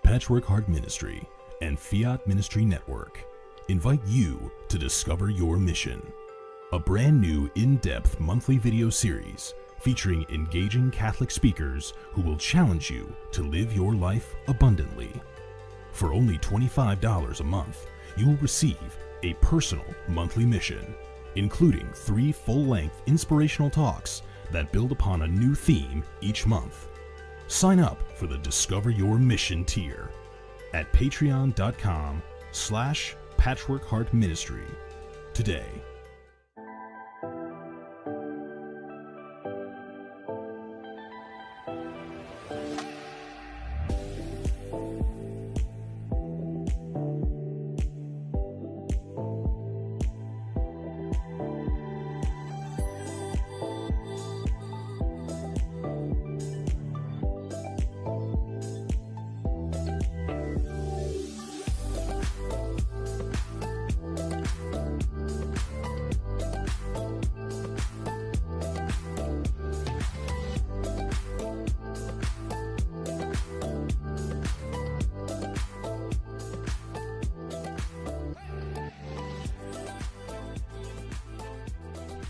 Patchwork Heart Ministry and Fiat Ministry Network invite you to discover your mission, a brand new in-depth monthly video series featuring engaging Catholic speakers who will challenge you to live your life abundantly. For only $25 a month, you will receive a personal monthly mission, including 3 full-length inspirational talks that build upon a new theme each month. Sign up for the Discover Your Mission tier at patreon.com/patchworkheartministry today.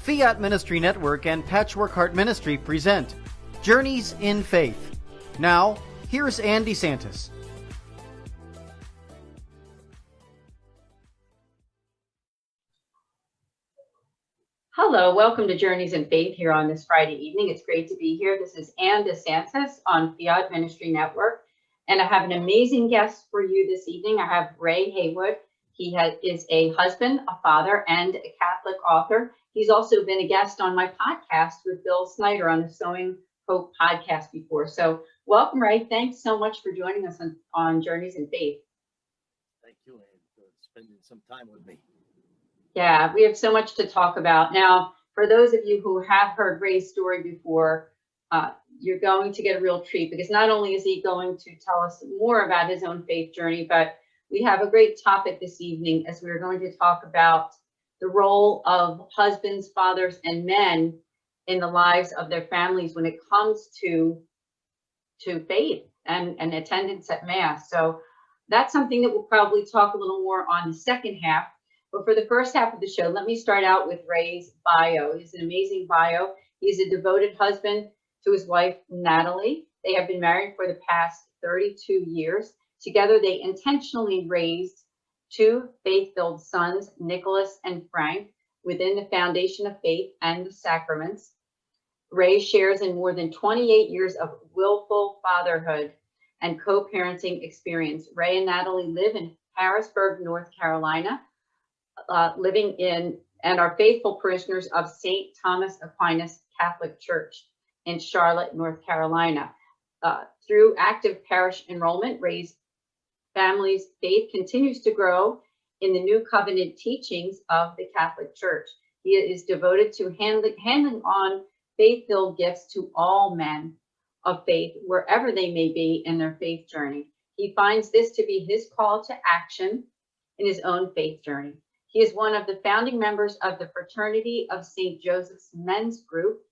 Fiat Ministry Network and Patchwork Heart Ministry present Journeys in Faith. Now, here's Anne DeSantis. Hello, welcome to Journeys in Faith here on this Friday evening. It's great to be here. This is Anne DeSantis on Fiat Ministry Network, and I have an amazing guest for you this evening. I have Ray Haywood. He is a husband, a father, and a Catholic author. He's also been a guest on my podcast with Bill Snyder on the Sowing Hope podcast before. So welcome, Ray. Thanks so much for joining us on Journeys in Faith. Thank you, Anne, for spending some time with me. Yeah, we have so much to talk about. Now, for those of you who have heard Ray's story before, you're going to get a real treat, because not only is he going to tell us more about his own faith journey, but we have a great topic this evening as we're going to talk about the role of husbands, fathers, and men in the lives of their families when it comes to faith and attendance at Mass. So that's something that we'll probably talk a little more on the second half. But for the first half of the show, let me start out with Ray's bio. He's an amazing bio. He's a devoted husband to his wife, Natalie. They have been married for the past 32 years. Together, they intentionally raised 2 faith-filled sons, Nicholas and Frank, within the foundation of faith and the sacraments. Ray shares in more than 28 years of willful fatherhood and co-parenting experience. Ray and Natalie live in Harrisburg, North Carolina, and are faithful parishioners of St. Thomas Aquinas Catholic Church in Charlotte, North Carolina. Through active parish enrollment, Ray's family's faith continues to grow in the new covenant teachings of the Catholic Church. He is devoted to handing on faith-filled gifts to all men of faith, wherever they may be in their faith journey. He finds this to be his call to action in his own faith journey. He is one of the founding members of the Fraternity of St. Joseph's Men's Group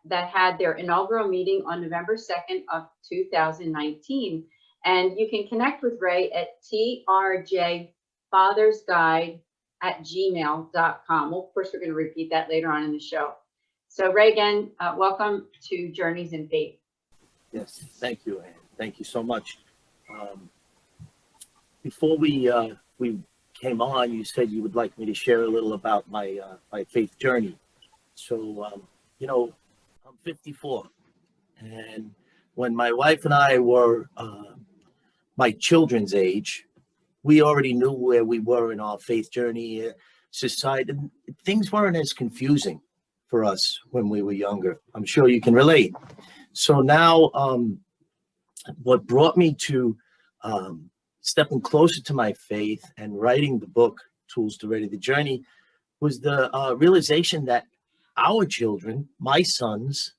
that had their inaugural meeting on November 2nd of 2019. And you can connect with Ray at trjfathersguide@gmail.com. Well, of course, we're going to repeat that later on in the show. So Ray, again, welcome to Journeys in Faith. Yes, thank you, Anne. Thank you so much. Before we came on, you said you would like me to share a little about my faith journey. So, I'm 54, and when my wife and I were my children's age, we already knew where we were in our faith journey. Society, things weren't as confusing for us when we were younger. I'm sure you can relate. So now, what brought me to stepping closer to my faith and writing the book, Tools to Ready the Journey, was the realization that our children, my sons,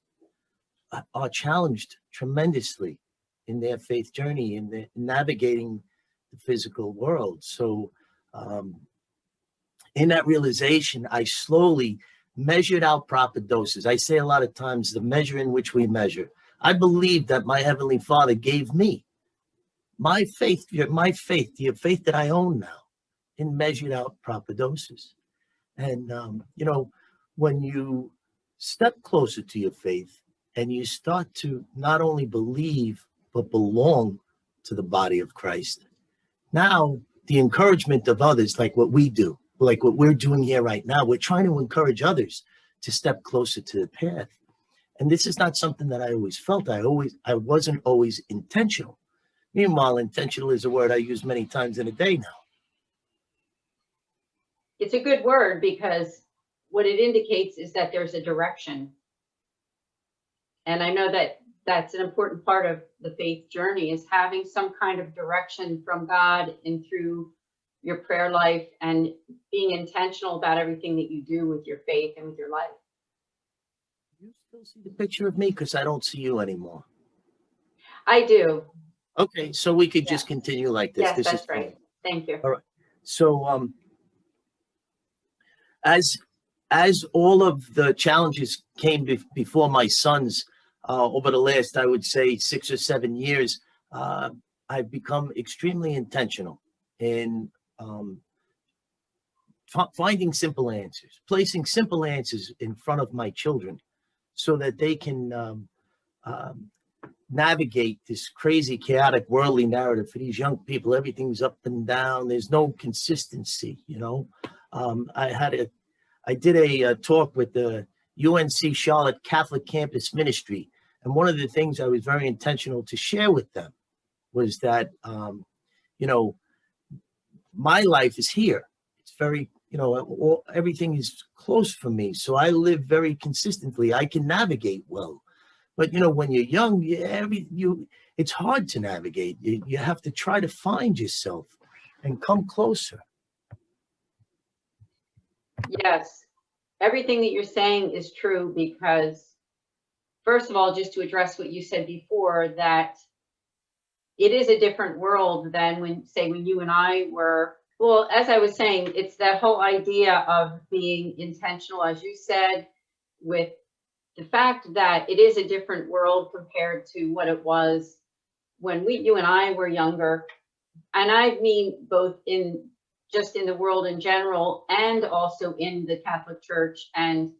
are challenged tremendously in their faith journey, in navigating the physical world. So in that realization, I slowly measured out proper doses. I say a lot of times, the measure in which we measure. I believe that my Heavenly Father gave me my faith, the faith that I own now, in measured out proper doses. And, when you step closer to your faith and you start to not only believe, but belong to the body of Christ, now the encouragement of others, like what we do, like what we're doing here right now, we're trying to encourage others to step closer to the path. And this is not something that I always felt. I wasn't always intentional. Meanwhile, intentional is a word I use many times in a day now. It's a good word because what it indicates is that there's a direction. And I know that that's an important part of the faith journey, is having some kind of direction from God and through your prayer life, and being intentional about everything that you do with your faith and with your life. You still see the picture of me? Because I don't see you anymore. I do. Okay, so we could just continue like this. Yes, This that's is right. Thank you. All right. So as all of the challenges came before my sons over the last, I would say, 6 or 7 years, I've become extremely intentional in finding simple answers, placing simple answers in front of my children so that they can navigate this crazy, chaotic, worldly narrative. For these young people, everything's up and down. There's no consistency, I did a talk with the UNC Charlotte Catholic Campus Ministry, and one of the things I was very intentional to share with them was that, my life is here. It's very, everything is close for me. So I live very consistently. I can navigate well. But, when you're young, it's hard to navigate. You have to try to find yourself and come closer. Yes, everything that you're saying is true, because first of all, just to address what you said before, that it is a different world than when you and I were. Well, as I was saying, it's that whole idea of being intentional, as you said, with the fact that it is a different world compared to what it was when you and I were younger. And I mean both in the world in general, and also in the Catholic Church, and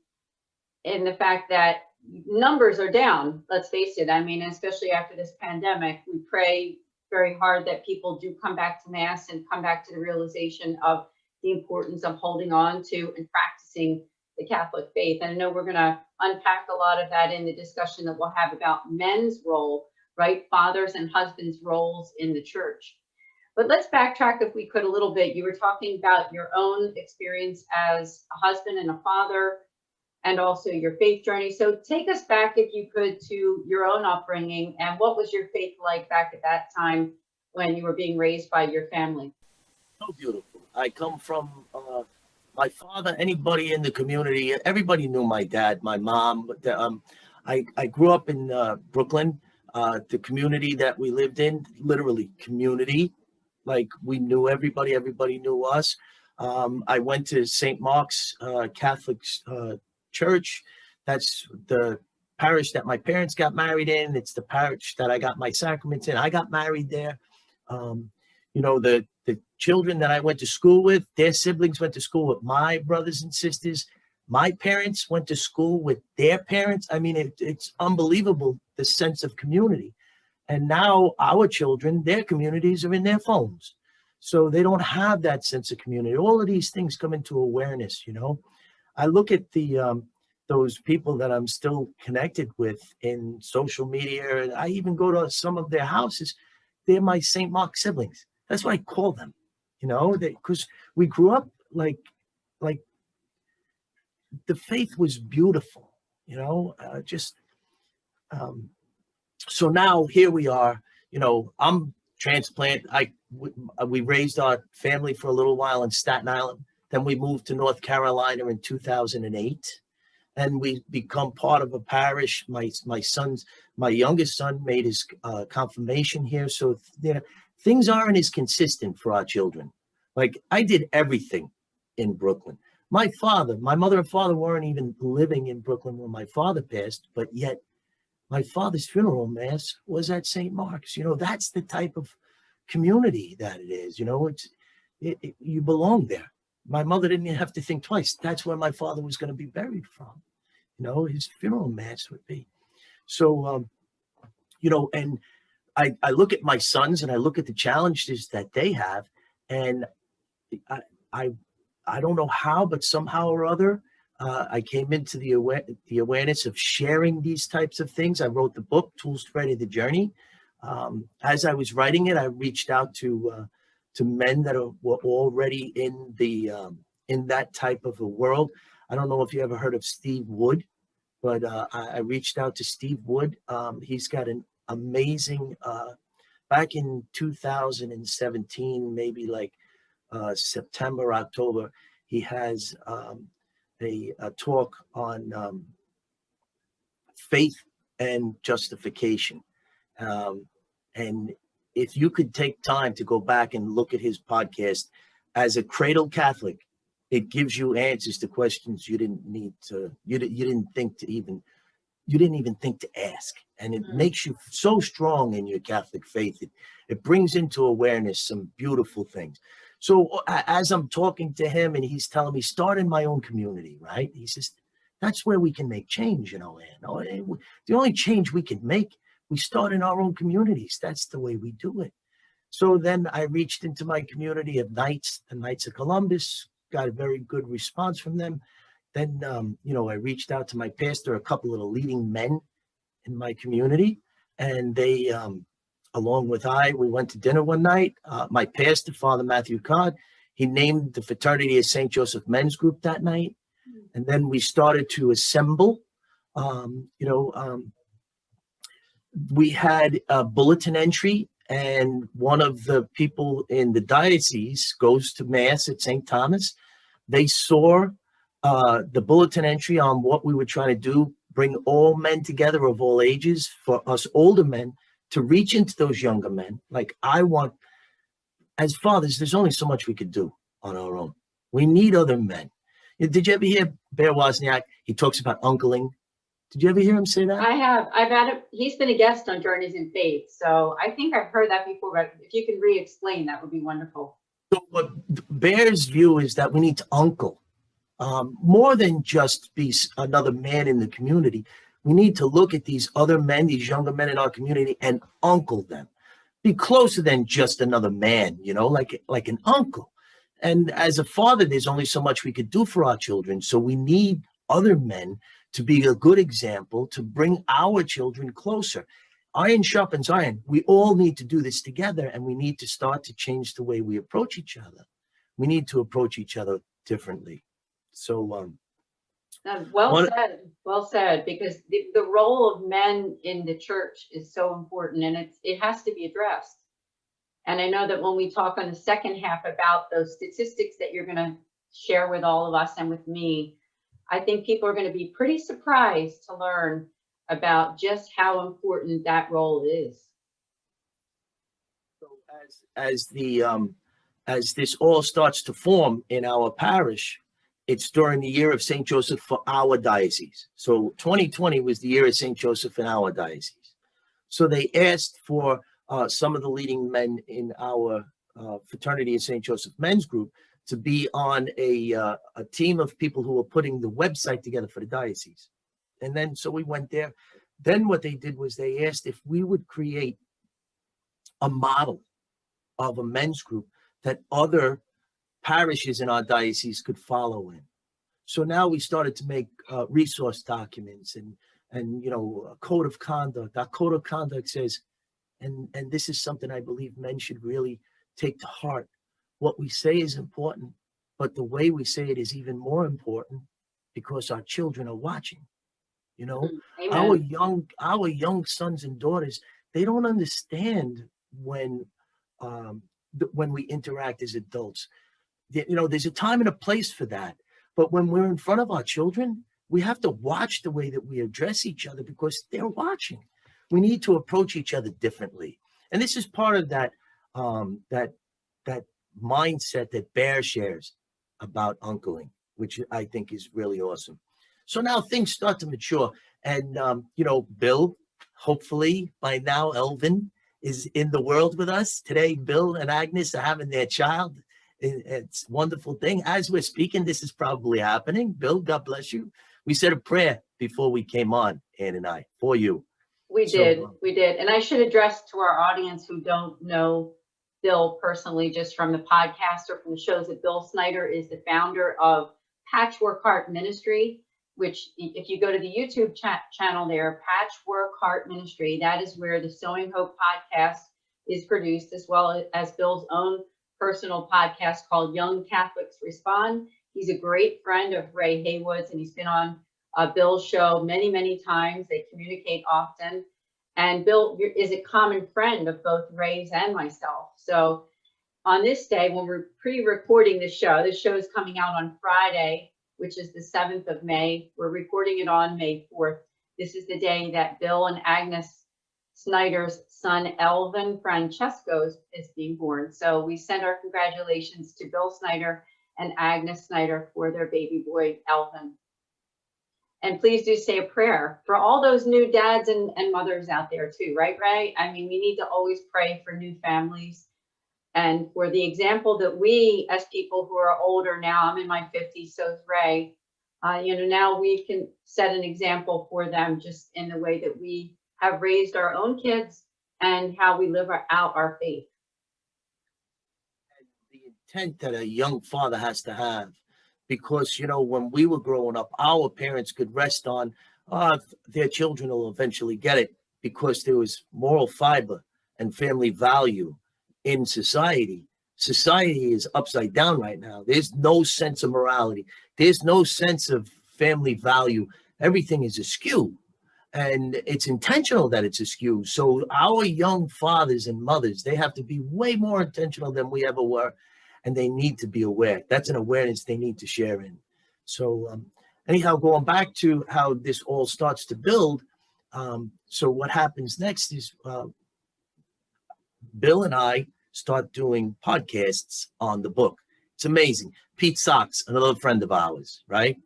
in the fact that numbers are down. Let's face it. I mean, especially after this pandemic, we pray very hard that people do come back to Mass and come back to the realization of the importance of holding on to and practicing the Catholic faith. And I know we're going to unpack a lot of that in the discussion that we'll have about men's role, right? Fathers and husbands' roles in the church. But let's backtrack, if we could, a little bit. You were talking about your own experience as a husband and a father, and also your faith journey. So take us back, if you could, to your own upbringing, and what was your faith like back at that time when you were being raised by your family? So beautiful. I come from my father, anybody in the community, everybody knew my dad, my mom. I grew up in Brooklyn, the community that we lived in, literally community. Like, we knew everybody knew us. I went to St. Mark's Catholic Church. That's the parish that my parents got married in. It's the parish that I got my sacraments in. I got married there. The children that I went to school with, their siblings went to school with my brothers and sisters. My parents went to school with their parents. I mean, it's unbelievable, the sense of community. And now our children, their communities are in their phones. So they don't have that sense of community. All of these things come into awareness, I look at those people that I'm still connected with in social media, and I even go to some of their houses. They're my St. Mark siblings. That's what I call them, because we grew up like the faith was beautiful, so now here we are, I'm transplant. We raised our family for a little while in Staten Island. Then we moved to North Carolina in 2008, and we become part of a parish. My youngest son made his confirmation here. So things aren't as consistent for our children. Like, I did everything in Brooklyn. My mother and father weren't even living in Brooklyn when my father passed, but yet my father's funeral mass was at St. Mark's. That's the type of community that it is. You know, you belong there. My mother didn't even have to think twice. That's where my father was going to be buried from. You know, his funeral mass would be. So, you know, and I look at my sons and I look at the challenges that they have, and I, I, I don't know how, but somehow or other, I came into the awareness of sharing these types of things. I wrote the book, Tools to Ready the Journey. As I was writing it, I reached out to men that were already in that type of a world. I don't know if you ever heard of Steve Wood, but I reached out to Steve Wood. He's got an amazing, back in 2017, maybe like September, October, he has a talk on faith and justification. And if you could take time to go back and look at his podcast, as a cradle Catholic, it gives you answers to questions you didn't even think to ask. And it makes you so strong in your Catholic faith. It brings into awareness some beautiful things. So as I'm talking to him and he's telling me, start in my own community, right? He says, that's where we can make change, you know, Anne. The only change we can make, we start in our own communities. That's the way we do it. So then I reached into my community of Knights, the Knights of Columbus, got a very good response from them. Then, you know, I reached out to my pastor, a couple of the leading men in my community, and they, along with we went to dinner one night. My pastor, Father Matthew Codd, he named the Fraternity of St. Joseph Men's Group that night. And then we started to assemble. We had a bulletin entry, and one of the people in the diocese goes to Mass at St. Thomas. They saw the bulletin entry on what we were trying to do, bring all men together of all ages, for us older men to reach into those younger men. Like, I want, as fathers, there's only so much we could do on our own. We need other men. Did you ever hear Bear Wozniak? He talks about uncling. Did you ever hear him say that? I have. He's been a guest on Journeys in Faith. So I think I've heard that before, but if you can re-explain, that would be wonderful. So what Bear's view is that we need to uncle. More than just be another man in the community. We need to look at these other men, these younger men in our community, and uncle them. Be closer than just another man, you know, like an uncle. And as a father, there's only so much we could do for our children. So we need other men to be a good example, to bring our children closer. Iron sharpens iron. We all need to do this together, and we need to start to change the way we approach each other. We need to approach each other differently. So, well said, because the role of men in the church is so important, and it has to be addressed. And I know that when we talk on the second half about those statistics that you're going to share with all of us and with me, I think people are going to be pretty surprised to learn about just how important that role is. So as this all starts to form in our parish, it's during the year of St. Joseph for our diocese. So 2020 was the year of St. Joseph in our diocese. So they asked for some of the leading men in our Fraternity of St. Joseph Men's Group to be on a team of people who were putting the website together for the diocese. And then, so we went there. Then what they did was they asked if we would create a model of a men's group that other parishes in our diocese could follow in. So now we started to make resource documents and you know, a code of conduct. Our code of conduct says, and this is something I believe men should really take to heart. What we say is important, but the way we say it is even more important, because our children are watching. You know, our young sons and daughters, they don't understand when we interact as adults. You know, there's a time and a place for that. But when we're in front of our children, we have to watch the way that we address each other, because they're watching. We need to approach each other differently. And this is part of that that mindset that Bear shares about uncling, which I think is really awesome. So now things start to mature. And, you know, Bill, hopefully by now, Elvin is in the world with us today. Bill and Agnes are having their child. It's a wonderful thing. As we're speaking, this is probably happening. Bill, God bless you. We said a prayer before we came on, Ann and I, for you. We did. And I should address to our audience who don't know Bill personally, just from the podcast or from the shows, that Bill Snyder is the founder of Patchwork Heart Ministry, which if you go to the YouTube channel there, Patchwork Heart Ministry, that is where the Sowing Hope podcast is produced, as well as Bill's own personal podcast called Young Catholics Respond. He's a great friend of Ray Haywood's, and he's been on Bill's show many, many times. They communicate often. And Bill is a common friend of both Ray's and myself. So on this day, when we're pre-recording the show is coming out on Friday, which is the 7th of May. We're recording it on May 4th. This is the day that Bill and Agnes Snyder's son, Elvin Francesco, is being born. So we send our congratulations to Bill Snyder and Agnes Snyder for their baby boy, Elvin. And please do say a prayer for all those new dads and mothers out there too, right, Ray? I mean, we need to always pray for new families and for the example that we, as people who are older now, I'm in my 50s, so is Ray, now we can set an example for them just in the way that we have raised our own kids and how we live out our faith. And the intent that a young father has to have, because, when we were growing up, our parents could rest on their children will eventually get it, because there was moral fiber and family value in society. Society is upside down right now. There's no sense of morality. There's no sense of family value. Everything is askew, and it's intentional that it's askew. So our young fathers and mothers, they have to be way more intentional than we ever were, and they need to be aware. That's an awareness they need to share in. So anyhow, going back to how this all starts to build, so what happens next is Bill and I start doing podcasts on the book. It's amazing. Pete Sachs, another friend of ours, right?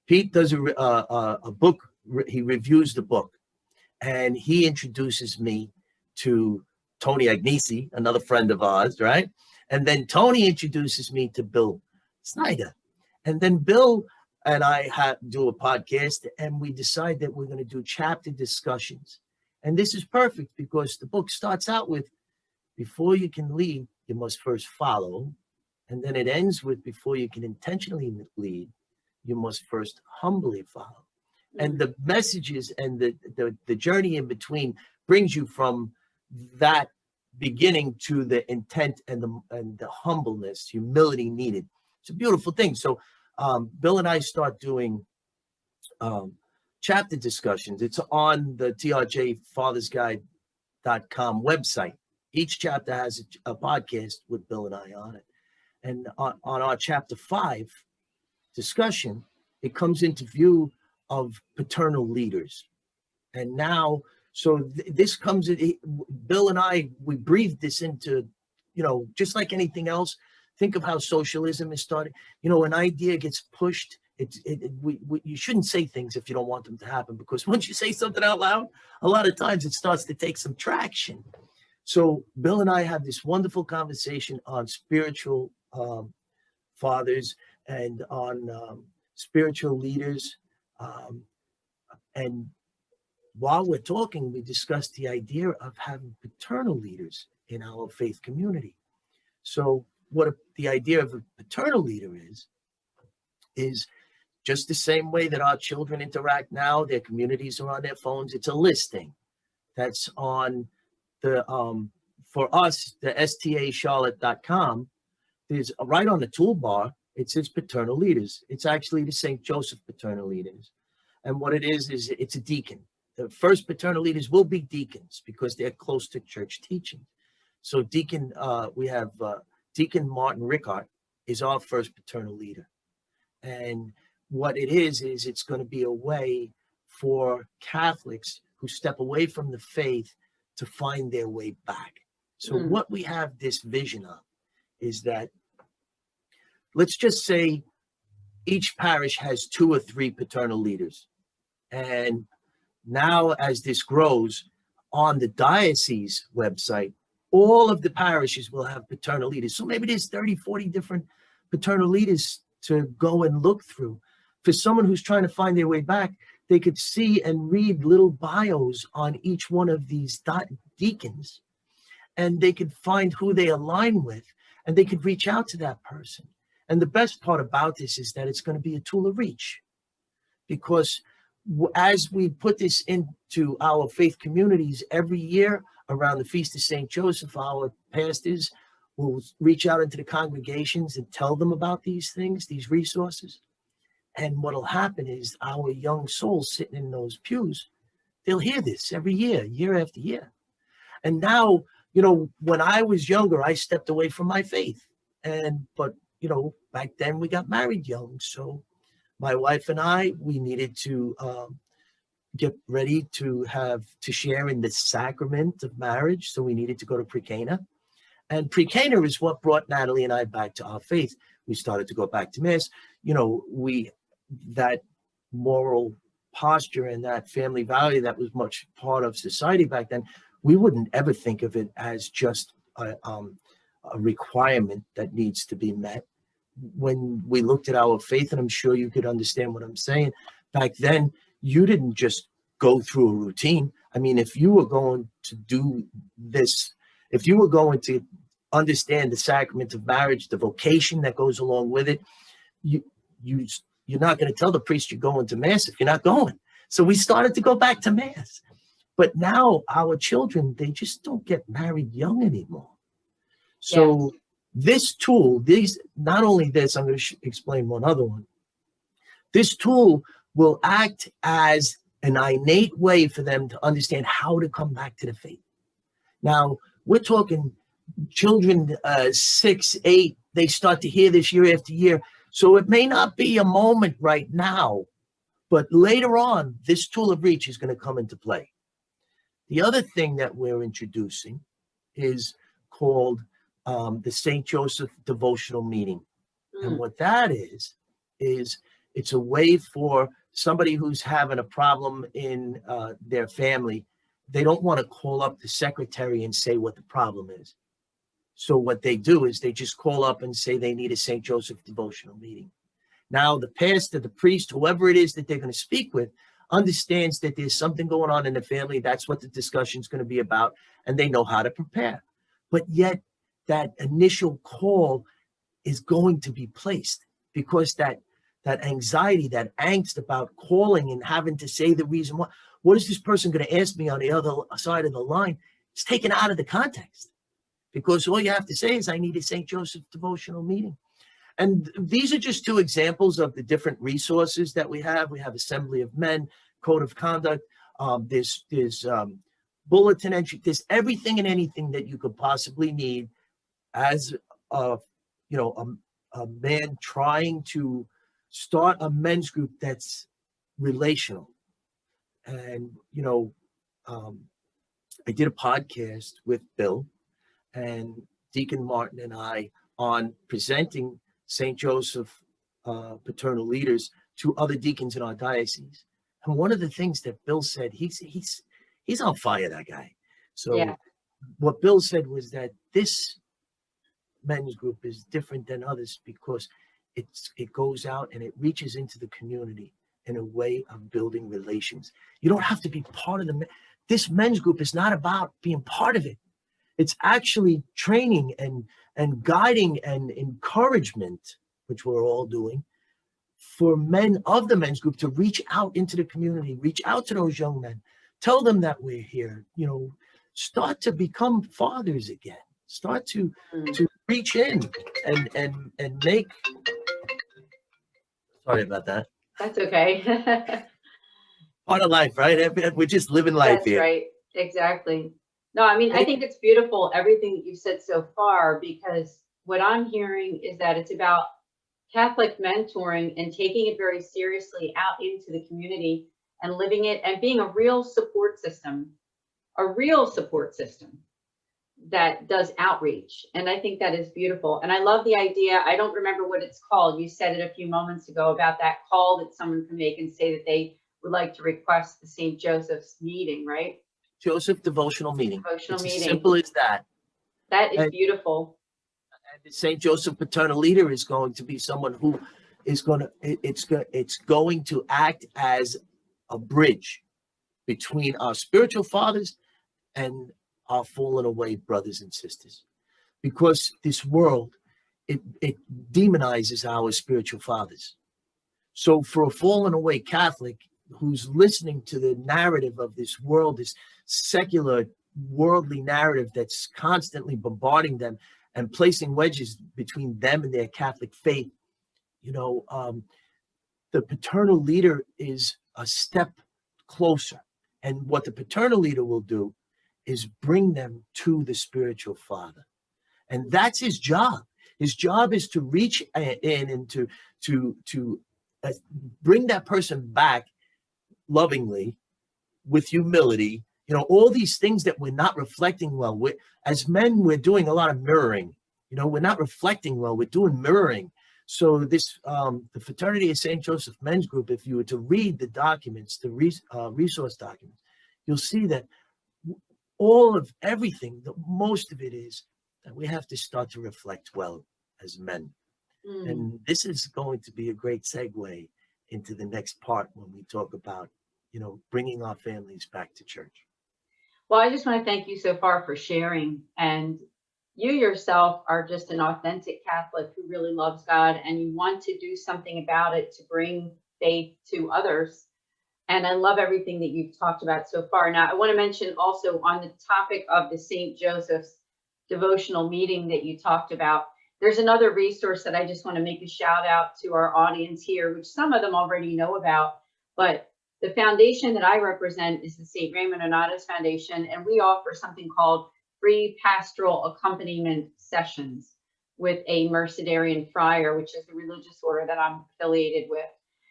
Pete does a book. He reviews the book, and he introduces me to Tony Agnesi, another friend of ours, right? And then Tony introduces me to Bill Snyder. And then Bill and I do a podcast, and we decide that we're going to do chapter discussions. And this is perfect because the book starts out with, before you can lead, you must first follow. And then it ends with, before you can intentionally lead, you must first humbly follow. And the messages and the journey in between brings you from that beginning to the intent and the humbleness, humility needed. It's a beautiful thing. So Bill and I start doing chapter discussions. It's on the trjfathersguide.com website. Each chapter has a podcast with Bill and I on it. And on our chapter 5 discussion, it comes into view of paternal leaders. And now, so this comes in, Bill and I, we breathed this into, just like anything else. Think of how socialism is starting. An idea gets pushed. You shouldn't say things if you don't want them to happen, because once you say something out loud, a lot of times it starts to take some traction. So Bill and I have this wonderful conversation on spiritual fathers and on spiritual leaders. And while we're talking, we discussed the idea of having paternal leaders in our faith community. So what the idea of a paternal leader is just the same way that our children interact now. Their communities are on their phones. It's a listing that's on the, for us, the stacharlotte.com. There's right on the toolbar, it says paternal leaders. It's actually the St. Joseph paternal leaders. And what it is it's a deacon. The first paternal leaders will be deacons because they're close to church teaching. So deacon, we have Deacon Martin Rickard is our first paternal leader. And what it is it's going to be a way for Catholics who step away from the faith to find their way back. So what we have this vision of is that, let's just say each parish has 2 or 3 paternal leaders. And now as this grows, on the diocese website, all of the parishes will have paternal leaders. So maybe there's 30, 40 different paternal leaders to go and look through. For someone who's trying to find their way back, they could see and read little bios on each one of these deacons, and they could find who they align with, and they could reach out to that person. And the best part about this is that it's going to be a tool of reach, because as we put this into our faith communities every year around the Feast of St. Joseph, our pastors will reach out into the congregations and tell them about these things, these resources. And what'll happen is our young souls sitting in those pews, they'll hear this every year, year after year. And now, when I was younger, I stepped away from my faith. But back then we got married young. So my wife and I, we needed to get ready to share in the sacrament of marriage. So we needed to go to pre-Cana. And pre-Cana is what brought Natalie and I back to our faith. We started to go back to Mass. That moral posture and that family value that was much part of society back then, we wouldn't ever think of it as just a requirement that needs to be met. When we looked at our faith, and I'm sure you could understand what I'm saying, back then, you didn't just go through a routine. I mean, if you were going to do this, if you were going to understand the sacrament of marriage, the vocation that goes along with it, you're not going to tell the priest you're going to Mass if you're not going. So we started to go back to Mass. But now our children, they just don't get married young anymore. So yes. This tool, not only this, I'm going to explain one other one. This tool will act as an innate way for them to understand how to come back to the faith. Now, we're talking children 6, 8, they start to hear this year after year. So it may not be a moment right now, but later on, this tool of reach is going to come into play. The other thing that we're introducing is called the St. Joseph Devotional Meeting. And what that is it's a way for somebody who's having a problem in their family. They don't want to call up the secretary and say what the problem is. So what they do is they just call up and say they need a St. Joseph devotional meeting. Now, the pastor, the priest, whoever it is that they're going to speak with, understands that there's something going on in the family. That's what the discussion is going to be about, and they know how to prepare. But yet, that initial call is going to be placed, because that anxiety, that angst about calling and having to say the reason why, what is this person going to ask me on the other side of the line? It's taken out of the context. Because all you have to say is, I need a St. Joseph devotional meeting. And these are just two examples of the different resources that we have. We have Assembly of Men, Code of Conduct. There's bulletin entry. There's everything and anything that you could possibly need as a man trying to start a men's group that's relational. And, I did a podcast with Bill and Deacon Martin and I on presenting St. Joseph paternal leaders to other deacons in our diocese. And one of the things that Bill said, he's on fire, that guy. So yeah. What Bill said was that this men's group is different than others because it goes out and it reaches into the community in a way of building relations. You don't have to be part of this men's group is not about being part of it. It's actually training and guiding and encouragement, which we're all doing, for men of the men's group to reach out into the community, reach out to those young men, tell them that we're here, start to become fathers again, start to reach in and make, sorry about that. That's okay. Part of life, right? We're just living life. That's here. Right. Exactly. No, I mean, I think it's beautiful, everything that you've said so far, because what I'm hearing is that it's about Catholic mentoring and taking it very seriously out into the community and living it and being a real support system that does outreach. And I think that is beautiful. And I love the idea. I don't remember what it's called. You said it a few moments ago about that call that someone can make and say that they would like to request the St. Joseph's meeting, right? Joseph devotional meeting. Devotional It's meeting. as simple as that. That is And- beautiful. And the St. Joseph Paternal Leader is going to be someone who is it's going to act as a bridge between our spiritual fathers and our fallen away brothers and sisters. Because this world, it demonizes our spiritual fathers. So for a fallen away Catholic who's listening to the narrative of this world, this secular worldly narrative that's constantly bombarding them and placing wedges between them and their Catholic faith, the paternal leader is a step closer. And what the paternal leader will do is bring them to the spiritual father. And that's his job. His job is to reach in and to bring that person back lovingly, with humility, all these things that we're not reflecting well. As men, we're doing a lot of mirroring. We're not reflecting well. We're doing mirroring. So this, the Fraternity of St. Joseph Men's Group, if you were to read the documents, the resource documents, you'll see that all of everything, most of it is that we have to start to reflect well as men. And this is going to be a great segue into the next part when we talk about, bringing our families back to church. Well, I just want to thank you so far for sharing. And you yourself are just an authentic Catholic who really loves God, and you want to do something about it to bring faith to others. And I love everything that you've talked about so far. Now, I want to mention also on the topic of the St. Joseph's devotional meeting that you talked about, there's another resource that I just want to make a shout out to our audience here, which some of them already know about, but the foundation that I represent is the St. Raymond Donatus Foundation, and we offer something called free pastoral accompaniment sessions with a Mercedarian friar, which is the religious order that I'm affiliated with.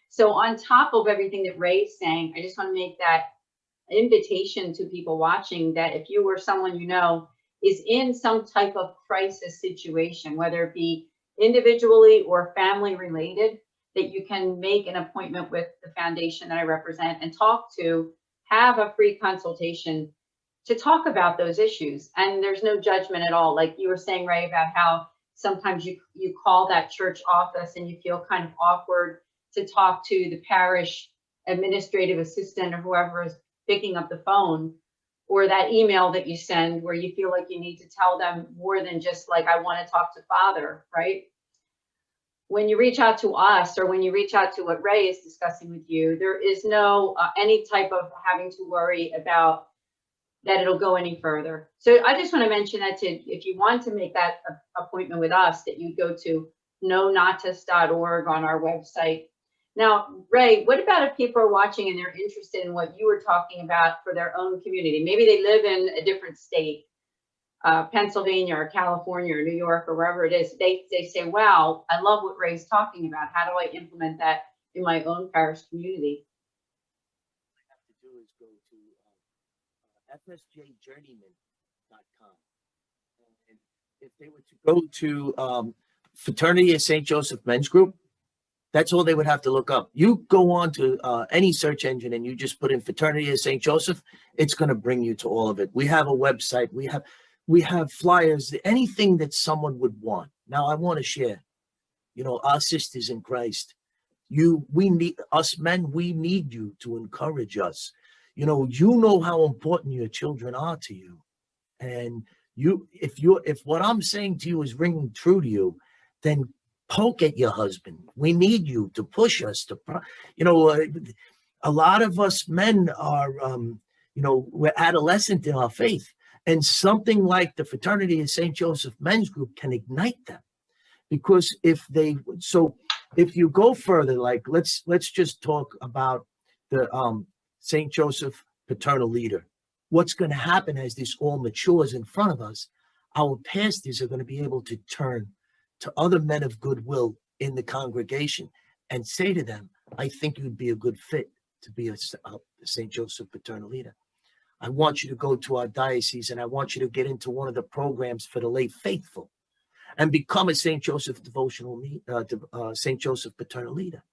So on top of everything that Ray's saying, I just want to make that invitation to people watching that if you or someone is in some type of crisis situation, whether it be individually or family related, that you can make an appointment with the foundation that I represent and have a free consultation to talk about those issues. And there's no judgment at all. Like you were saying, Ray, about how sometimes you call that church office and you feel kind of awkward to talk to the parish administrative assistant or whoever is picking up the phone, or that email that you send where you feel like you need to tell them more than just like, I want to talk to Father, right? When you reach out to us, or when you reach out to what Ray is discussing with you, there is no any type of having to worry about that it'll go any further. So I just want to mention that if you want to make that appointment with us, that you go to knonatus.org on our website. Now, Ray, what about if people are watching and they're interested in what you were talking about for their own community? Maybe they live in a different state, Pennsylvania or California or New York or wherever it is. They say, wow, I love what Ray's talking about. How do I implement that in my own parish community? What I have to do is go to fsjjourneyman.com. And if they were to go to Fraternity of St. Joseph Men's Group, that's all they would have to look up. You go on to any search engine and you just put in Fraternity of St. Joseph, it's going to bring you to all of it. We have a website. We have flyers, anything that someone would want. Now, I want to share, our sisters in Christ. We need us men. We need you to encourage us. You know how important your children are to you, and if what I'm saying to you is ringing true to you, then poke at your husband. We need you to push us to, a lot of us men are, we're adolescent in our faith, and something like the Fraternity of St. Joseph Men's Group can ignite them. Because if you go further, like let's just talk about the St. Joseph Paternal Leader. What's going to happen as this all matures in front of us? Our pastors are going to be able to turn to other men of goodwill in the congregation and say to them, I think you'd be a good fit to be a St. Joseph Paternal Leader. I want you to go to our diocese and I want you to get into one of the programs for the lay faithful and become a St. Joseph St. Joseph Paternal Leader.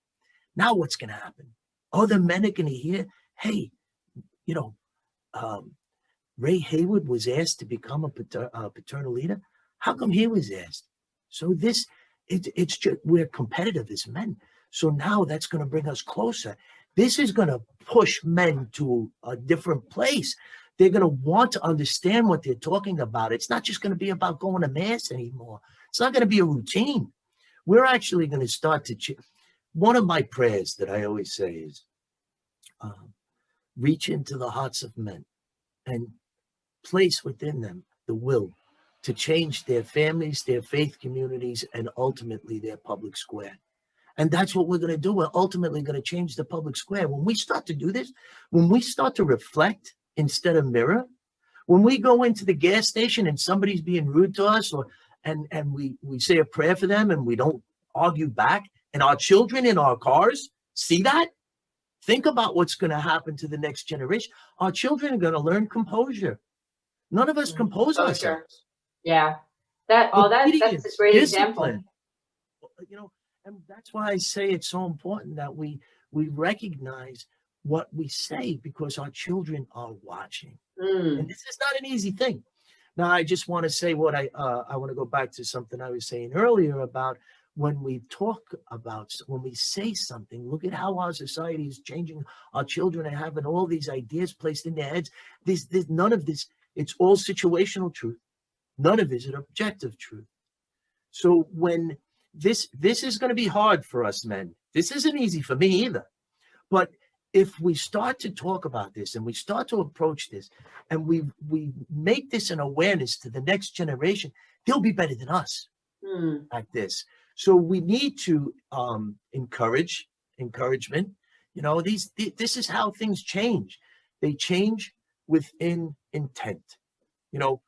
Now what's going to happen? Other men are going to hear, hey, Ray Haywood was asked to become a paternal leader. How come he was asked? So it's just, we're competitive as men. So now that's going to bring us closer. This is going to push men to a different place. They're going to want to understand what they're talking about. It's not just going to be about going to mass anymore. It's not going to be a routine. We're actually going to start to one of my prayers that I always say is reach into the hearts of men and place within them the will to change their families, their faith communities, and ultimately their public square. And that's what we're going to do. We're ultimately going to change the public square. When we start to do this, when we start to reflect instead of mirror, when we go into the gas station and somebody's being rude to us, and we say a prayer for them and we don't argue back, and our children in our cars see that, think about what's going to happen to the next generation. Our children are going to learn composure. None of us compose ourselves. Yeah. That's a great example. You know, and that's why I say it's so important that we recognize what we say, because our children are watching. And this is not an easy thing. Now, I just want to say what I want to go back to something I was saying earlier about when we say something, look at how our society is changing. Our children are having all these ideas placed in their heads. None of this, it's all situational truth. None of it is an objective truth. So when this is going to be hard for us men. This isn't easy for me either. But if we start to talk about this and we start to approach this and we make this an awareness to the next generation, they'll be better than us at this. So we need to encouragement. You know, this is how things change. They change within intent. You know,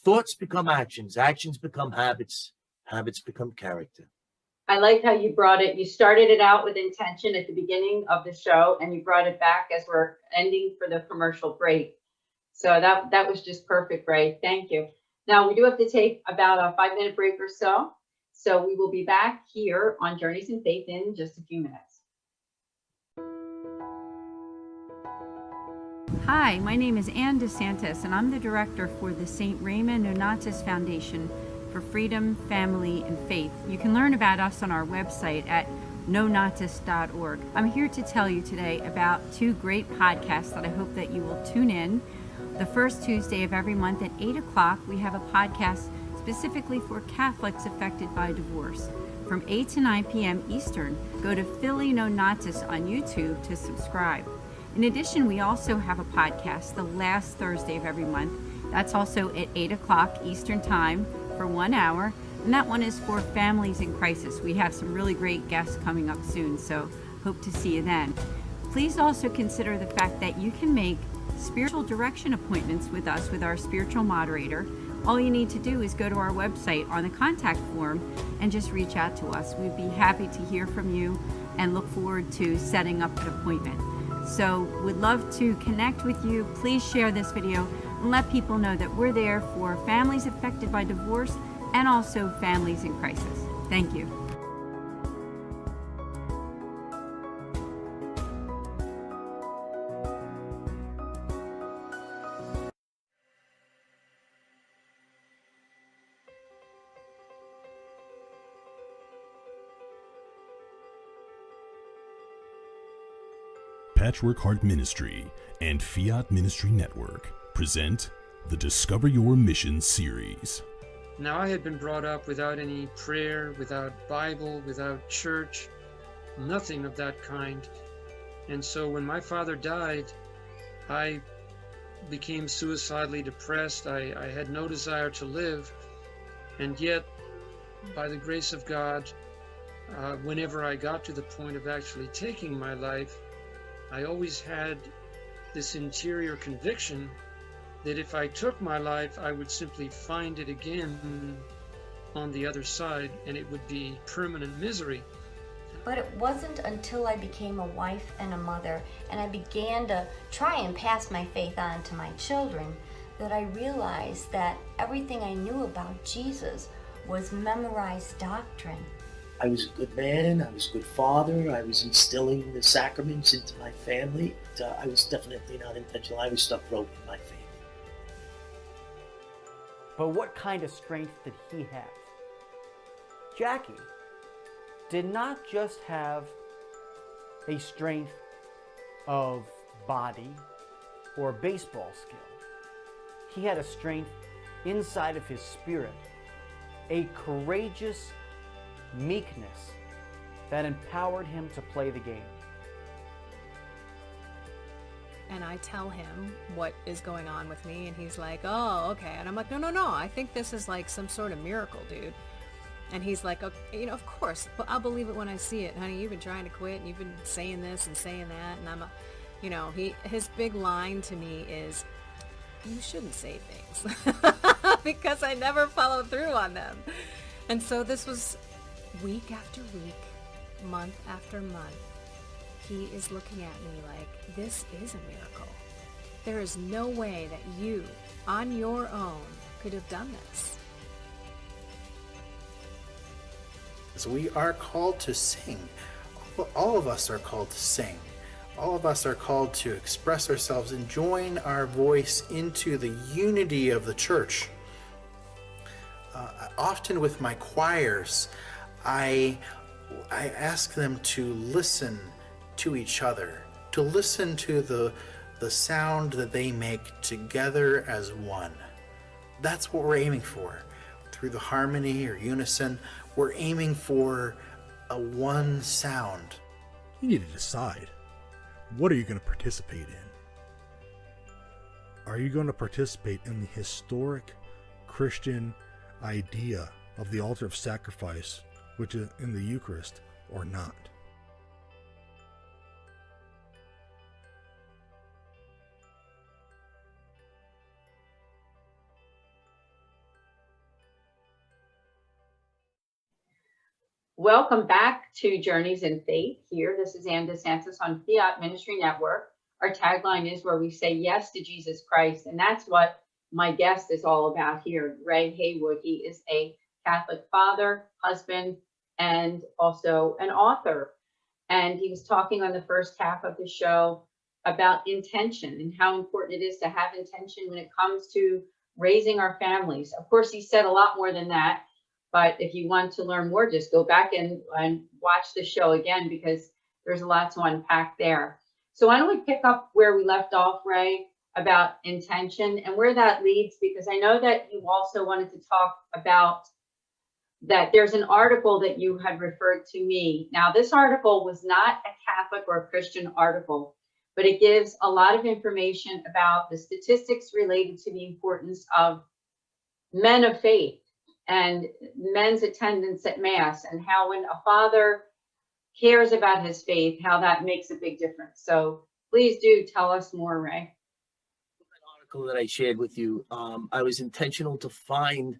thoughts become actions, actions become habits, habits become character. I like how you brought it. You started it out with intention at the beginning of the show, and you brought it back as we're ending for the commercial break. So that was just perfect, Ray. Thank you. Now we do have to take about a 5-minute break or so. So we will be back here on Journeys in Faith in just a few minutes. Hi, my name is Anne DeSantis, and I'm the director for the St. Raymond Nonatus Foundation for Freedom, Family, and Faith. You can learn about us on our website at nonatus.org. I'm here to tell you today about 2 great podcasts that I hope that you will tune in. The first Tuesday of every month at 8 o'clock, we have a podcast specifically for Catholics affected by divorce. From 8 to 9 p.m. Eastern, go to Philly Nonatus on YouTube to subscribe. In addition, we also have a podcast the last Thursday of every month. That's also at 8 o'clock Eastern Time for 1 hour. And that one is for families in crisis. We have some really great guests coming up soon, so hope to see you then. Please also consider the fact that you can make spiritual direction appointments with us, with our spiritual moderator. All you need to do is go to our website on the contact form and just reach out to us. We'd be happy to hear from you and look forward to setting up an appointment. So we'd love to connect with you. Please share this video and let people know that we're there for families affected by divorce and also families in crisis. Thank you. Patchwork Heart Ministry and Fiat Ministry Network present the Discover Your Mission series. Now, I had been brought up without any prayer, without Bible, without church, nothing of that kind. And so when my father died, I became suicidally depressed. I had no desire to live. And yet, by the grace of God, whenever I got to the point of actually taking my life, I always had this interior conviction that if I took my life, I would simply find it again on the other side, and it would be permanent misery. But it wasn't until I became a wife and a mother, and I began to try and pass my faith on to my children, that I realized that everything I knew about Jesus was memorized doctrine. I was a good man, I was a good father, I was instilling the sacraments into my family. I was definitely not intentional. I was stuck broke in my faith. but what kind of strength did he have? Jackie did not just have a strength of body or baseball skill. He had a strength inside of his spirit, a courageous meekness that empowered him to play the game. And I tell him what is going on with me, and he's like, oh, okay. And I'm like, no, I think this is like some sort of miracle, dude. And he's like, okay, of course, but I'll believe it when I see it. Honey, you've been trying to quit, and you've been saying this and saying that. And I'm, his big line to me is, you shouldn't say things because I never follow through on them. And so this was week after week, month after month. He is looking at me like, this is a miracle. There is no way that you, on your own, could have done this. So we are called to sing. All of us are called to sing. All of us are called to express ourselves and join our voice into the unity of the church. Often with my choirs, I ask them to listen to each other, to listen to the sound that they make together as one. That's what we're aiming for. Through the harmony or unison, we're aiming for a one sound. You need to decide. What are you going to participate in? Are you going to participate in the historic Christian idea of the altar of sacrifice, which is in the Eucharist, or not? Welcome back to Journeys in Faith here. This is Anne DeSantis on Fiat Ministry Network. Our tagline is where we say yes to Jesus Christ. And that's what my guest is all about here, Ray Haywood. He is a Catholic father, husband, and also an author. And he was talking on the first half of the show about intention and how important it is to have intention when it comes to raising our families. Of course, he said a lot more than that. But if you want to learn more, just go back and watch the show again, because there's a lot to unpack there. So why don't we pick up where we left off, Ray, about intention and where that leads, because I know that you also wanted to talk about that there's an article that you had referred to me. Now, this article was not a Catholic or a Christian article, but it gives a lot of information about the statistics related to the importance of men of faith and men's attendance at Mass, and how when a father cares about his faith, how that makes a big difference. So please do tell us more, Ray. That article that I shared with you, I was intentional to find,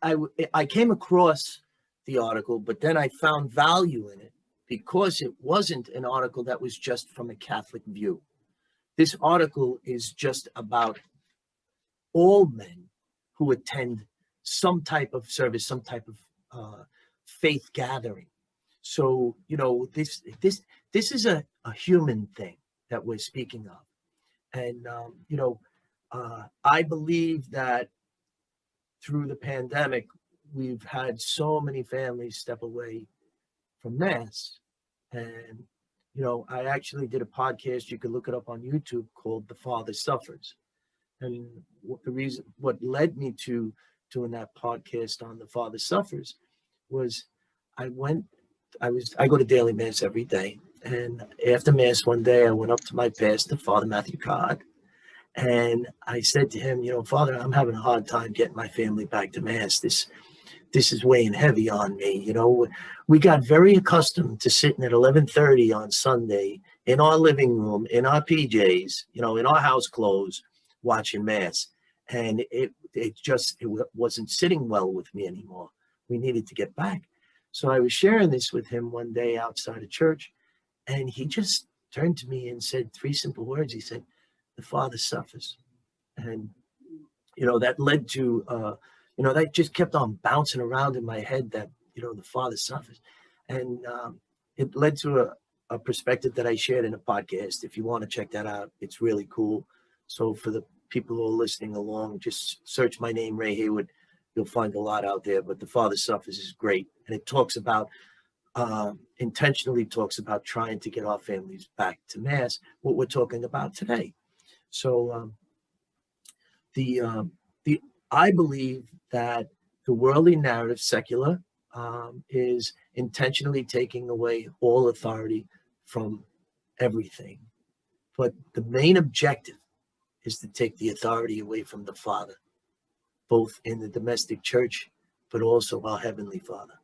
I came across the article, but then I found value in it because it wasn't an article that was just from a Catholic view. This article is just about all men who attend some type of service, some type of faith gathering. So, this is a human thing that we're speaking of. And, I believe that through the pandemic, we've had so many families step away from Mass. And, I actually did a podcast, you could look it up on YouTube, called The Father Suffers. And what led me to doing that podcast on The Father Suffers was I go to daily Mass every day. And after Mass one day, I went up to my pastor, Father Matthew Codd, and I said to him, Father, I'm having a hard time getting my family back to Mass. This is weighing heavy on me. We got very accustomed to sitting at 11:30 on Sunday in our living room, in our PJs, in our house clothes, watching Mass. And it wasn't sitting well with me anymore. We needed to get back. So I was sharing this with him one day outside of church, and he just turned to me and said 3 simple words. He said, "The Father suffers." And, that led to, that just kept on bouncing around in my head, that, the Father suffers. And it led to a perspective that I shared in a podcast. If you want to check that out, it's really cool. So for the people who are listening along, just search my name, Ray Haywood. You'll find a lot out there, but The Father Suffers is great. And it talks about, intentionally talks about trying to get our families back to Mass, what we're talking about today. So I believe that the worldly narrative, secular, is intentionally taking away all authority from everything. But the main objective is to take the authority away from the Father, both in the domestic church, but also our Heavenly Father.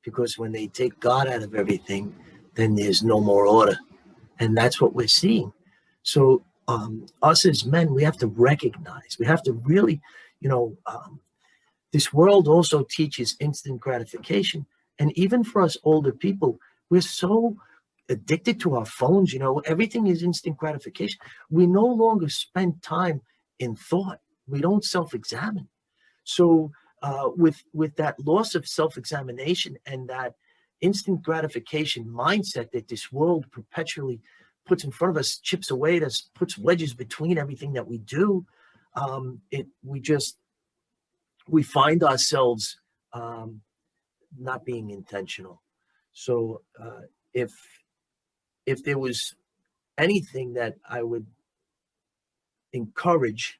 Because when they take God out of everything, then there's no more order. And that's what we're seeing. So us as men, we have to recognize, we have to really, this world also teaches instant gratification. And even for us older people, we're so addicted to our phones, everything is instant gratification. We no longer spend time in thought. We don't self-examine. So with that loss of self-examination and that instant gratification mindset that this world perpetually puts in front of us, chips away at us, puts wedges between everything that we do, we find ourselves not being intentional. So if there was anything that I would encourage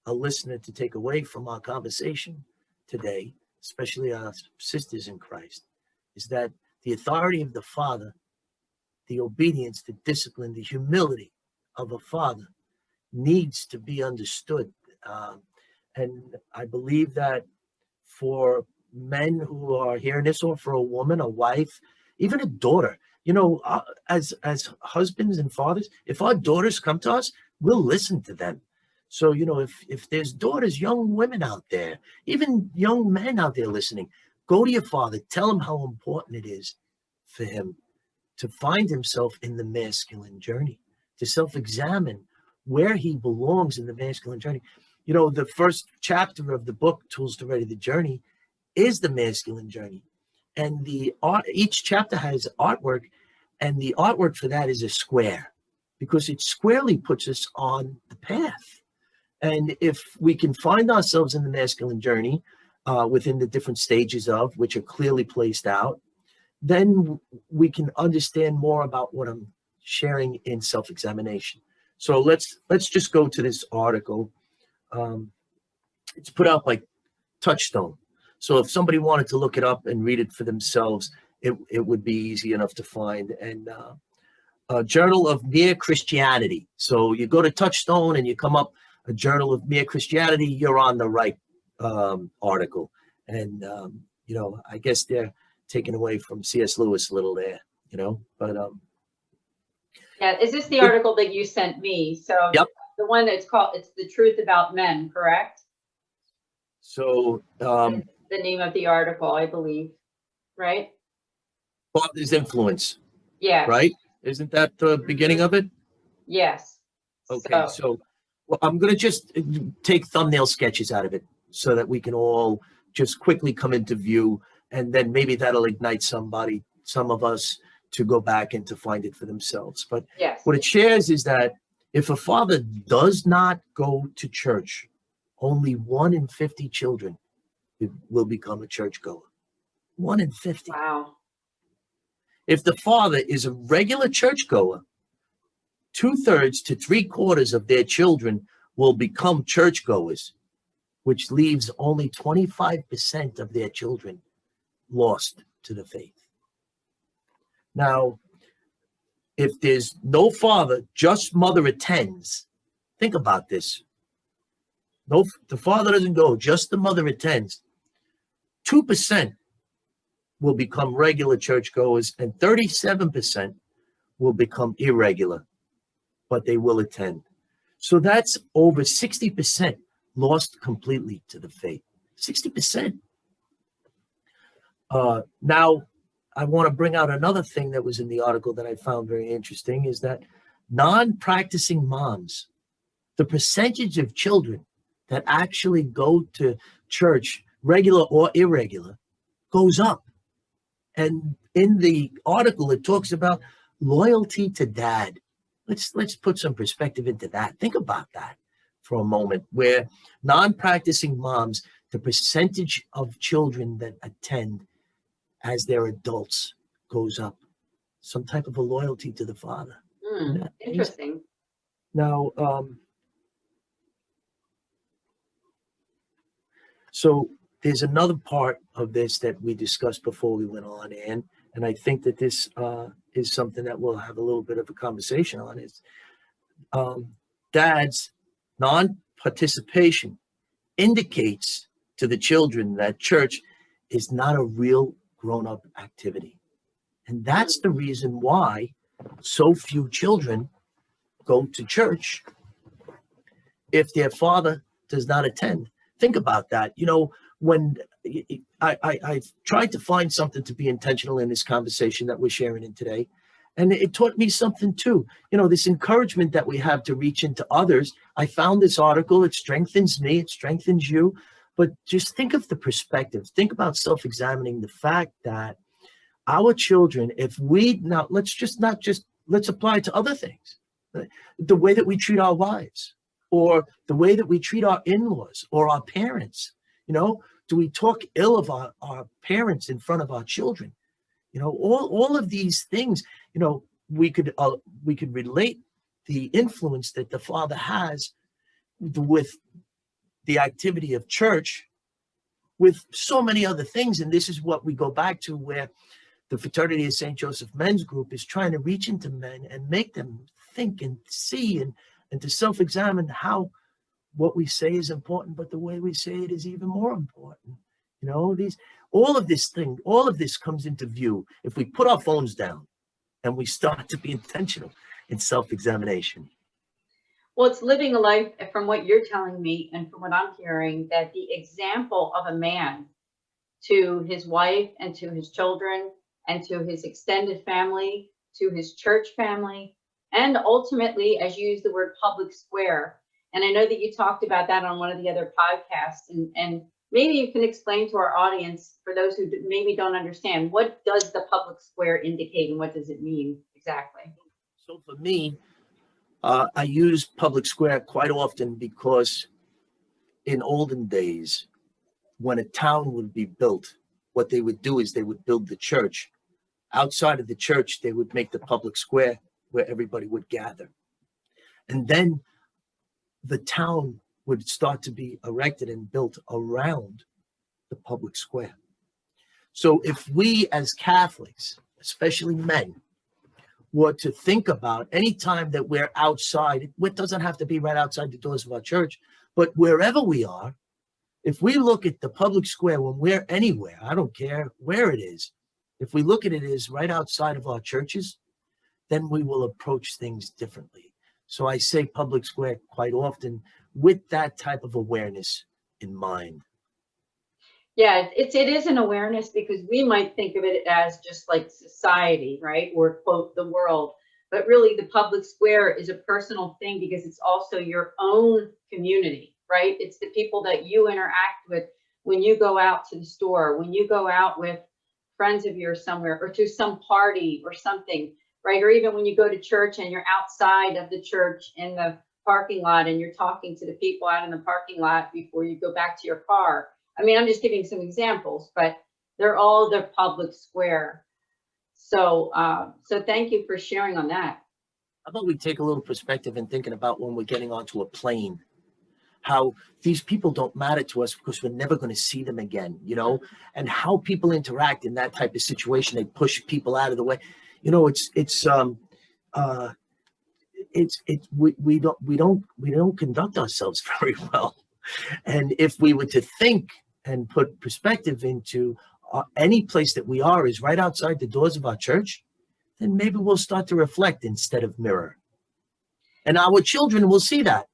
a listener to take away from our conversation today, especially our sisters in Christ, is that the authority of the Father, the obedience, the discipline, the humility of a father needs to be understood. And I believe that for men who are hearing this, or for a woman, a wife, even a daughter, as husbands and fathers, if our daughters come to us, we'll listen to them. So, if there's daughters, young women out there, even young men out there listening, go to your father, tell him how important it is for him to find himself in the masculine journey, to self-examine where he belongs in the masculine journey. The first chapter of the book, Tools to Ready the Journey, is the masculine journey. And each chapter has artwork, and the artwork for that is a square, because it squarely puts us on the path. And if we can find ourselves in the masculine journey within the different stages of which are clearly placed out, then we can understand more about what I'm sharing in self-examination. So let's just go to this article. It's put out by Touchstone. So if somebody wanted to look it up and read it for themselves, it would be easy enough to find. And Journal of Mere Christianity. So you go to Touchstone and you come up a Journal of Mere Christianity, you're on the right article. And, I guess they're taken away from C.S. Lewis a little there, but. Yeah, is this the article that you sent me? So yep. The one that's called, it's The Truth About Men, correct? So. The name of the article, I believe, right? Father's Influence. Yeah. Right? Isn't that the beginning of it? Yes. Okay, so I'm going to just take thumbnail sketches out of it so that we can all just quickly come into view, and then maybe that'll ignite some of us to go back and to find it for themselves. But yes, what it shares is that if a father does not go to church, only 1 in 50 children will become a churchgoer. 1 in 50. Wow. If the father is a regular churchgoer, 2/3 to 3/4 of their children will become churchgoers, which leaves only 25% of their children lost to the faith. Now, if there's no father, just mother attends. Think about this. No, the father doesn't go, just the mother attends. 2% will become regular churchgoers, and 37% will become irregular, but they will attend. So that's over 60% lost completely to the faith. 60%. Now, I want to bring out another thing that was in the article that I found very interesting, is that non-practicing moms, the percentage of children that actually go to church, regular or irregular, goes up. And in the article, it talks about loyalty to dad. Let's put some perspective into that. Think about that. for a moment, where non-practicing moms, the percentage of children that attend as their adults goes up. Some type of a loyalty to the father. Interesting. Now, so there's another part of this that we discussed before we went on, Anne, and I think that this is something that we'll have a little bit of a conversation on, is dad's non-participation indicates to the children that church is not a real grown-up activity. And that's the reason why so few children go to church if their father does not attend. Think about that. You know, when I've tried to find something to be intentional in this conversation that we're sharing in today, and it taught me something too. You know, this encouragement that we have to reach into others. I found this article. It strengthens me. It strengthens you. But just think of the perspective. Think about self-examining the fact that our children, if we now, let's apply it to other things. The way that we treat our wives, or the way that we treat our in-laws or our parents. You know, do we talk ill of our parents in front of our children? You know, all of these things, you know, we could relate the influence that the father has with the activity of church with so many other things. And this is what we go back to, where the Fraternity of St. Joseph Men's Group is trying to reach into men and make them think and see and to self-examine how what we say is important, but the way we say it is even more important. You know, all of this comes into view if we put our phones down and we start to be intentional in self-examination. Well, it's living a life, from what you're telling me and from what I'm hearing, that the example of a man to his wife and to his children and to his extended family, to his church family, and ultimately, as you use the word, public square. And I know that you talked about that on one of the other podcasts, and maybe you can explain to our audience, for those who maybe don't understand, what does the public square indicate and what does it mean exactly? So for me, I use public square quite often because in olden days, when a town would be built, what they would do is they would build the church. Outside of the church, they would make the public square where everybody would gather. And then the town would start to be erected and built around the public square. So if we as Catholics, especially men, were to think about any time that we're outside, it doesn't have to be right outside the doors of our church, but wherever we are, if we look at the public square when we're anywhere, I don't care where it is, if we look at it as right outside of our churches, then we will approach things differently. So I say public square quite often with that type of awareness in mind. Yeah, it is an awareness, because we might think of it as just like society, right? Or quote, the world. But really the public square is a personal thing, because it's also your own community, right? It's the people that you interact with when you go out to the store, when you go out with friends of yours somewhere, or to some party or something, right? Or even when you go to church and you're outside of the church in the parking lot and you're talking to the people out in the parking lot before you go back to your car. I mean, I'm just giving some examples, but they're all the public square. So, so thank you for sharing on that. How about we take a little perspective in thinking about when we're getting onto a plane, how these people don't matter to us because we're never going to see them again, you know, and how people interact in that type of situation. They push people out of the way. You know, we don't conduct ourselves very well. And if we were to think and put perspective into any place that we are is right outside the doors of our church, then maybe we'll start to reflect instead of mirror. And our children will see that,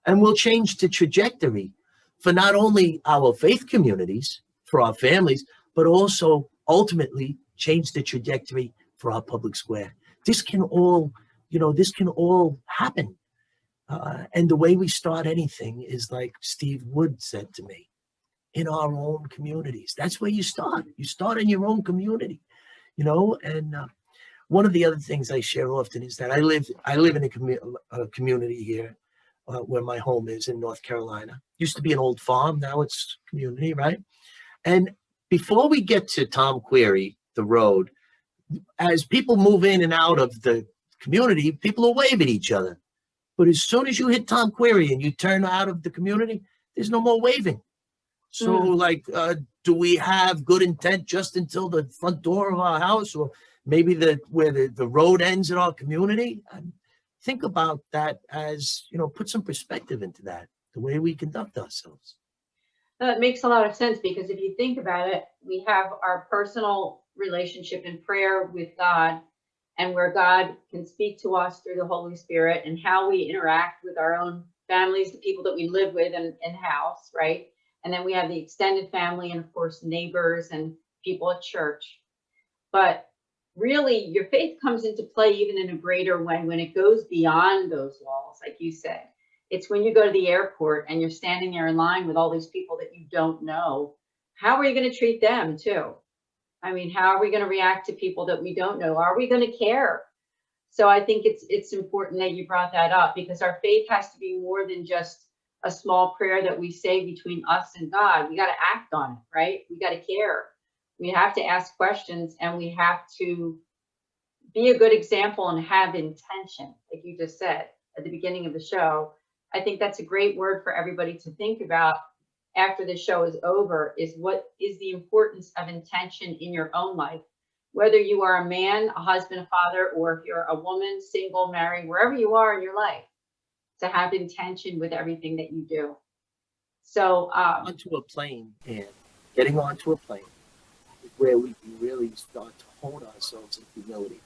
and we'll change the trajectory for not only our faith communities, for our families, but also ultimately change the trajectory for our public square. This can all, happen. And the way we start anything is like Steve Wood said to me, in our own communities. That's where you start. You start in your own community, you know. And one of the other things I share often is that I live in a community here where my home is in North Carolina. Used to be an old farm, now it's community, right? And before we get to Tom Query, the road, as people move in and out of the community, people will wave at each other. But as soon as you hit Tom Query and you turn out of the community, there's no more waving. So like, do we have good intent just until the front door of our house, or maybe where the road ends in our community? Think about that as, put some perspective into that, the way we conduct ourselves. That makes a lot of sense, because if you think about it, we have our personal relationship in prayer with God, and where God can speak to us through the Holy Spirit, and how we interact with our own families, the people that we live with in house, right? And then we have the extended family, and of course, neighbors and people at church. But really, your faith comes into play even in a greater way when it goes beyond those walls, like you said. It's when you go to the airport and you're standing there in line with all these people that you don't know. How are you going to treat them too? I mean, how are we going to react to people that we don't know? Are we going to care? So I think it's important that you brought that up, because our faith has to be more than just a small prayer that we say between us and God. We got to act on it, right? We got to care. We have to ask questions, and we have to be a good example and have intention, like you just said at the beginning of the show. I think that's a great word for everybody to think about after the show is over, is what is the importance of intention in your own life, whether you are a man, a husband, a father, or if you're a woman, single, married, wherever you are in your life, to have intention with everything that you do. So onto a plane, and getting onto a plane is where we can really start to hold ourselves in humility.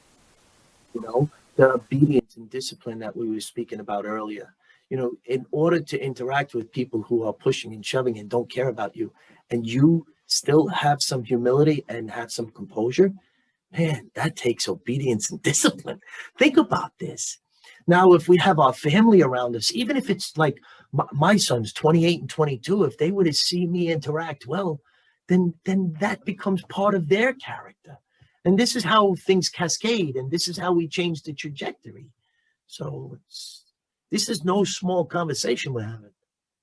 The obedience and discipline that we were speaking about earlier. In order to interact with people who are pushing and shoving and don't care about you, and you still have some humility and have some composure, man, that takes obedience and discipline. Think about this. Now, if we have our family around us, even if it's like my son's 28 and 22, if they were to see me interact well, then that becomes part of their character. And this is how things cascade, and this is how we change the trajectory. So this is no small conversation we're having.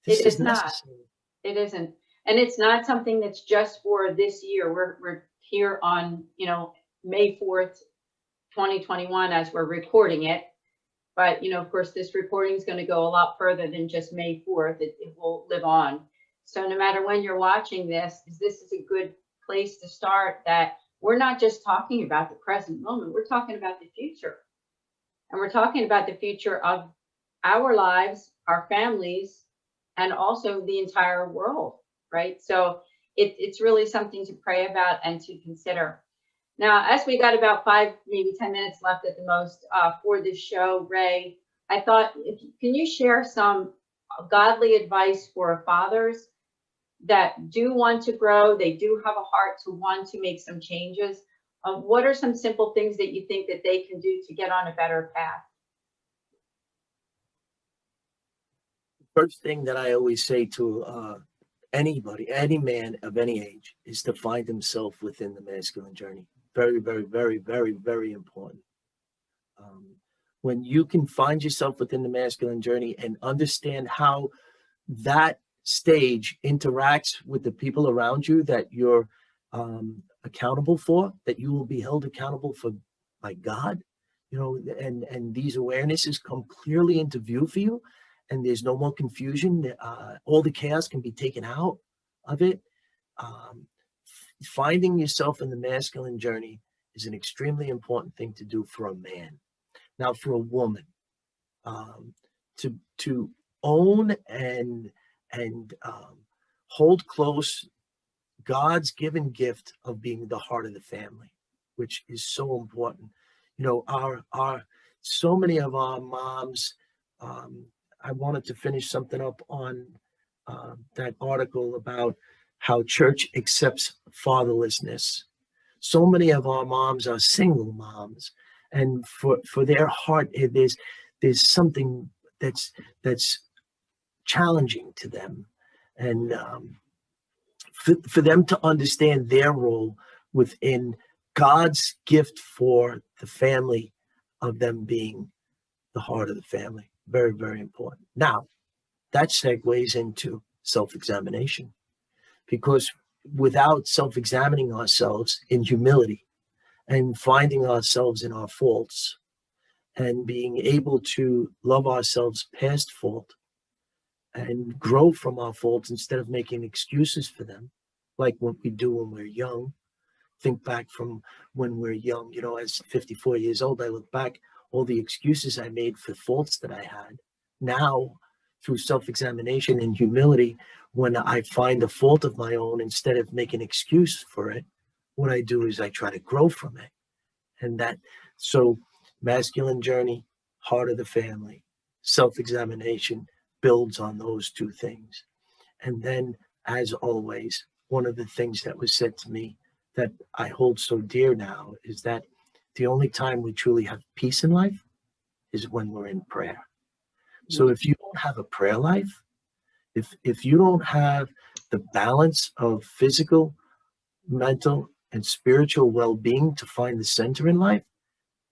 This it is necessary. Not. It isn't. And it's not something that's just for this year. We're here on, May 4th, 2021, as we're recording it. But, of course, this recording is going to go a lot further than just May 4th. It will live on. So no matter when you're watching this is a good place to start, that we're not just talking about the present moment. We're talking about the future. And we're talking about the future of our lives, our families, and also the entire world, right? So it's really something to pray about and to consider. Now, as we got about 5, maybe 10 minutes left at the most for this show, Ray, I thought, can you share some godly advice for fathers that do want to grow, they do have a heart to want to make some changes? What are some simple things that you think that they can do to get on a better path? First thing that I always say to anybody, any man of any age, is to find himself within the masculine journey. Very, very, very, very, very important. When you can find yourself within the masculine journey and understand how that stage interacts with the people around you that you're accountable for, that you will be held accountable for by God, and these awarenesses come clearly into view for you, and there's no more confusion. All the chaos can be taken out of it. Finding yourself in the masculine journey is an extremely important thing to do for a man. Now, for a woman, to own and hold close God's given gift of being the heart of the family, which is so important. Our so many of our moms. I wanted to finish something up on that article about how church accepts fatherlessness. So many of our moms are single moms, and for their heart, there's something that's challenging to them, and for them to understand their role within God's gift for the family, of them being the heart of the family. Very, very important. Now, that segues into self-examination, because without self-examining ourselves in humility and finding ourselves in our faults and being able to love ourselves past fault and grow from our faults instead of making excuses for them, like what we do when we're young. Think back from when we're young, as 54 years old, I look back, all the excuses I made for faults that I had. Now, through self-examination and humility, when I find a fault of my own, instead of making an excuse for it, what I do is I try to grow from it. And so masculine journey, heart of the family, self-examination builds on those two things. And then, as always, one of the things that was said to me that I hold so dear now is that the only time we truly have peace in life is when we're in prayer. So if you don't have a prayer life, if you don't have the balance of physical, mental, and spiritual well-being to find the center in life,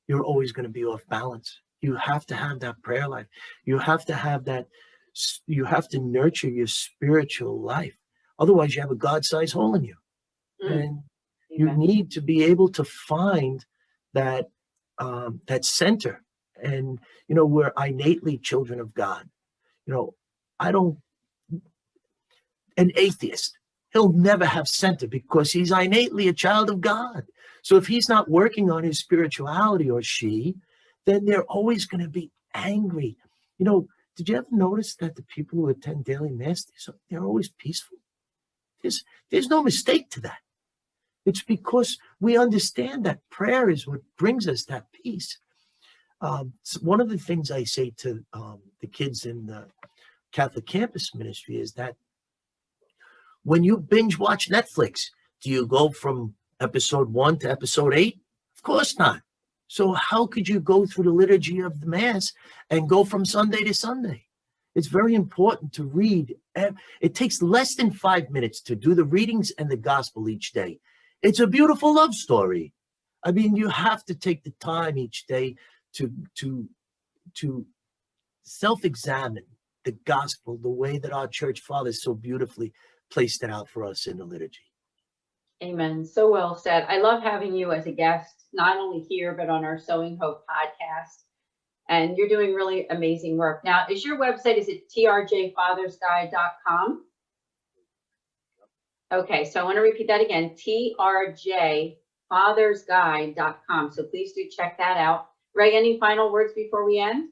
you're always going to be off balance. You have to have that prayer life. You have to have that. You have to nurture your spiritual life. Otherwise, you have a God-sized hole in you. And you need to be able to find that center. And, we're innately children of God. An atheist, he'll never have center because he's innately a child of God. So if he's not working on his spirituality, or she, then they're always going to be angry. Did you ever notice that the people who attend daily mass, they're always peaceful? There's no mistake to that. It's because we understand that prayer is what brings us that peace. So one of the things I say to the kids in the Catholic campus ministry is that when you binge watch Netflix, do you go from episode 1 to episode 8? Of course not. So how could you go through the liturgy of the Mass and go from Sunday to Sunday? It's very important to read. It takes less than 5 minutes to do the readings and the gospel each day. It's a beautiful love story. I mean, you have to take the time each day to self-examine the gospel the way that our church fathers so beautifully placed it out for us in the liturgy. Amen. So well said. I love having you as a guest, not only here, but on our Sowing Hope podcast. And you're doing really amazing work. Now, is your website, is it trjfathersguide.com? Okay, so I want to repeat that again, trjfathersguide.com. So please do check that out. Ray, any final words before we end?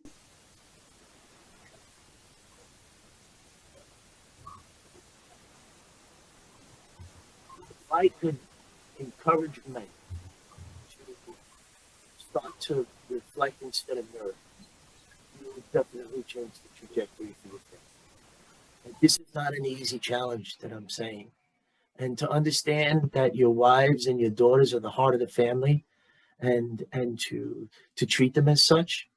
If I could encourage men to start to reflect instead of mirror, you will definitely change the trajectory for your faith. And this is not an easy challenge that I'm saying. And to understand that your wives and your daughters are the heart of the family, and to treat them as such,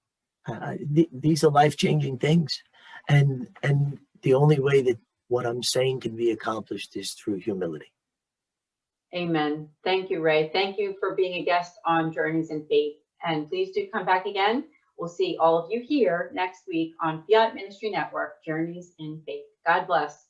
these are life-changing things. And the only way that what I'm saying can be accomplished is through humility. Amen. Thank you, Ray. Thank you for being a guest on Journeys in Faith. And please do come back again. We'll see all of you here next week on Fiat Ministry Network, Journeys in Faith. God bless.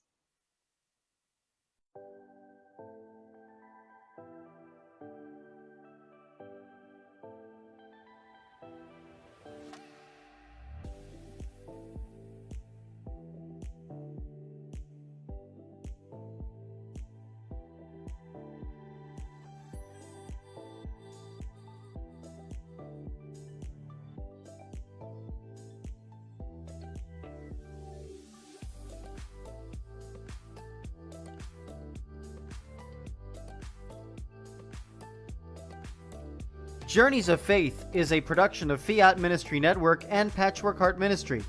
Journeys of Faith is a production of Fiat Ministry Network and Patchwork Heart Ministry.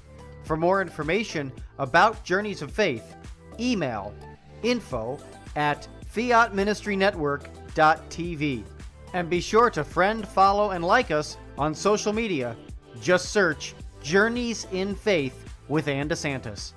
For more information about Journeys of Faith, email info@fiatministrynetwork.tv. And be sure to friend, follow, and like us on social media. Just search Journeys in Faith with Anne DeSantis.